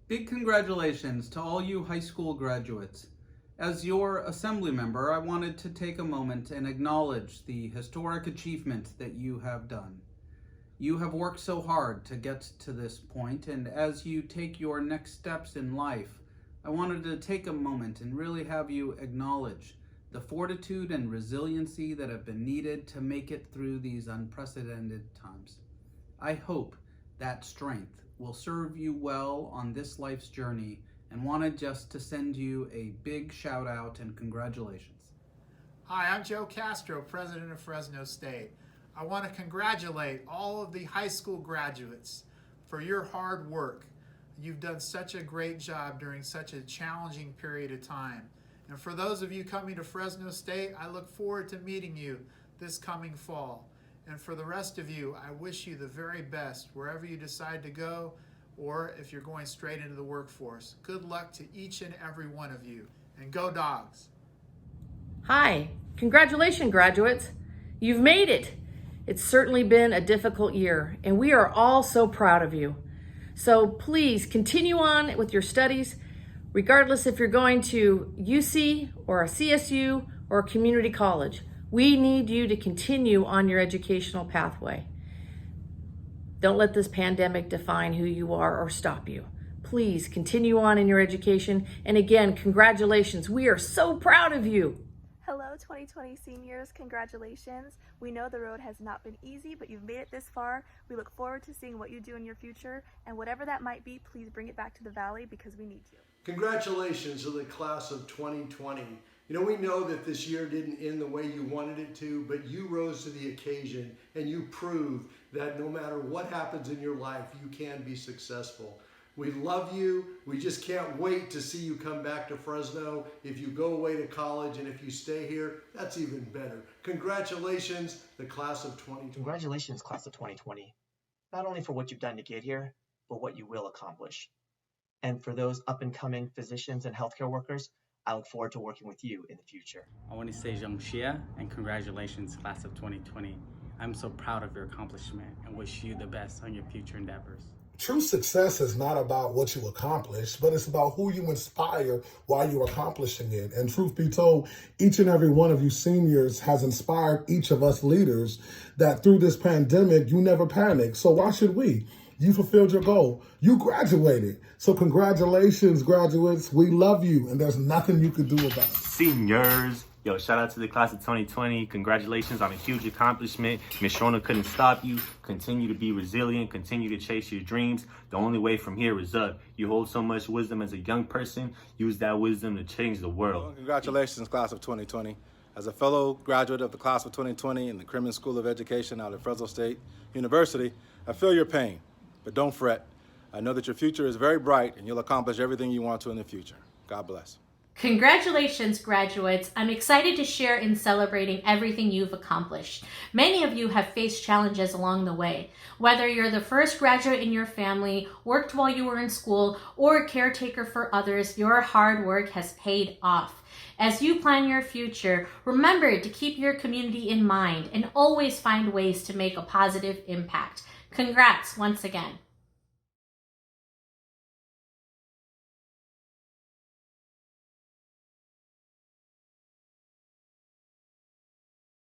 Big congratulations to all you high school graduates. As your assembly member, I wanted to take a moment and acknowledge the historic achievement that you have done. You have worked so hard to get to this point, and as you take your next steps in life, I wanted to take a moment and really have you acknowledge the fortitude and resiliency that have been needed to make it through these unprecedented times. I hope that strength will serve you well on this life's journey, and wanted just to send you a big shout out and congratulations. Hi, I'm Joe Castro, President of Fresno State. I want to congratulate all of the high school graduates for your hard work. You've done such a great job during such a challenging period of time. And for those of you coming to Fresno State, I look forward to meeting you this coming fall. And for the rest of you, I wish you the very best wherever you decide to go, or if you're going straight into the workforce. Good luck to each and every one of you, and go Dogs. Hi, congratulations graduates. You've made it. It's certainly been a difficult year, and we are all so proud of you. So please continue on with your studies, regardless if you're going to UC or a CSU or a community college. We need you to continue on your educational pathway. Don't let this pandemic define who you are or stop you. Please continue on in your education. And again, congratulations. We are so proud of you. Hello 2020 seniors, congratulations. We know the road has not been easy, but you've made it this far. We look forward to seeing what you do in your future, and whatever that might be, please bring it back to the Valley because we need you. Congratulations to the class of 2020. You know, we know that this year didn't end the way you wanted it to, but you rose to the occasion and you proved that no matter what happens in your life, you can be successful. We love you. We just can't wait to see you come back to Fresno. If you go away to college and if you stay here, that's even better. Congratulations, the class of 2020. Congratulations, class of 2020. Not only for what you've done to get here, but what you will accomplish. And for those up-and-coming physicians and healthcare workers, I look forward to working with you in the future. I want to say Jamshia and congratulations, class of 2020. I'm so proud of your accomplishment and wish you the best on your future endeavors. True success is not about what you accomplish, but it's about who you inspire while you're accomplishing it. And truth be told, each and every one of you seniors has inspired each of us leaders that through this pandemic, you never panic. So why should we? You fulfilled your goal. You graduated. So congratulations, graduates. We love you, and there's nothing you can do about it. Seniors. Yo, shout out to the class of 2020. Congratulations on a huge accomplishment. Miss Shona couldn't stop you. Continue to be resilient. Continue to chase your dreams. The only way from here is up. You hold so much wisdom as a young person. Use that wisdom to change the world. Well, congratulations, class of 2020. As a fellow graduate of the class of 2020 in the Criner School of Education out at Fresno State University, I feel your pain, but don't fret. I know that your future is very bright and you'll accomplish everything you want to in the future. God bless. Congratulations, graduates. I'm excited to share in celebrating everything you've accomplished. Many of you have faced challenges along the way. Whether you're the first graduate in your family, worked while you were in school, or a caretaker for others, your hard work has paid off. As you plan your future, remember to keep your community in mind and always find ways to make a positive impact. Congrats once again.